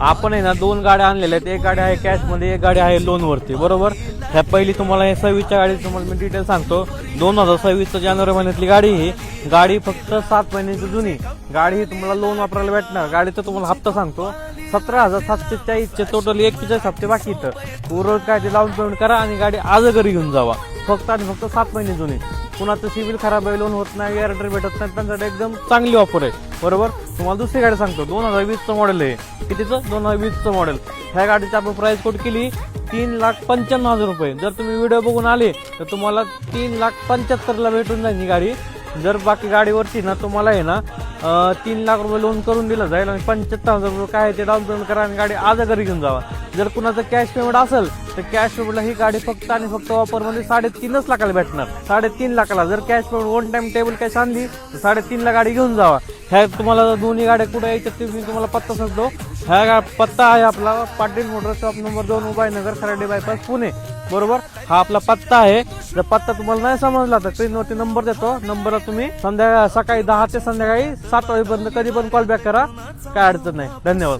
आपण आहे ना 2 गाड्या आणलेल्या आहेत, एक गाडी आहे कॅशमध्ये, एक गाडी आहे लोनवरती, बरोबर. ह्या पहिली तुम्हाला हे 26च्या गाडी तुम्हाला मी डिटेल सांगतो. 2026 जानेवारी महिन्यातली गाडी ही गाडी फक्त 7 महिन्याची जुनी गाडी ही तुम्हाला लोन वापरायला भेटणार. गाडीचा तुम्हाला हप्ता सांगतो 17,740चे टोटल 41 हप्ते बाकी इथं उर्वरित काय ते डाऊन पेमेंट करा आणि गाडी आज घरी घेऊन जावा. फक्त आणि फक्त 7 महिने जुनी. कुणाचं सिव्हिल खराब आहे, लोन होत नाही, गॅरंटी भेटत नाही, त्यांच्यासाठी एकदम चांगली ऑफर आहे, बरोबर. तुम्हाला दुसरी गाडी सांगतो 2020चं मॉडेल आहे. कितीचं? 2020चं मॉडेल. ह्या गाडीची आपण प्राइस कोट केली 3,95,000 रुपये. जर तुम्ही व्हिडिओ बघून आले तर तुम्हाला 3,75,000ला भेटून जाईल ही गाडी. जर बाकी गाडीवरती ना तुम्हाला आहे ना 3 लाख रुपये लोन करून दिलं जाईल आणि 75,000 रुपये काय ते डाऊन पेमेंट करा आणि गाडी आज घरी घेऊन जावा. जर कुणाचं कॅश पेमेंट असेल तर कॅश पेमेंटला ही गाडी फक्त आणि फक्त ऑफरमध्ये 3.5 लाखाला भेटणार. 3.5 लाखाला जर cash payment one time table cash आणली तर 3.5 ला गाडी घेऊन जावा. ह्या तुम्हाला दोन्ही गाड्या कुठे यायच्यात ते मी तुम्हाला पत्ता सांगतो. ह्या पत्ता आहे आपला Patil motor shop number 2 Ubhaynagar Kharadi bypass Pune, बरोबर. हा आपला पत्ता आहे. जर पत्ता तुम्हाला नाही समजला तर स्क्रीनवरती नंबर देतो. नंबरला तुम्ही सकाळी 10 ते संध्याकाळी 7 वाजेपर्यंत कधी पण कॉल बॅक करा, काय अडचण नाही. धन्यवाद.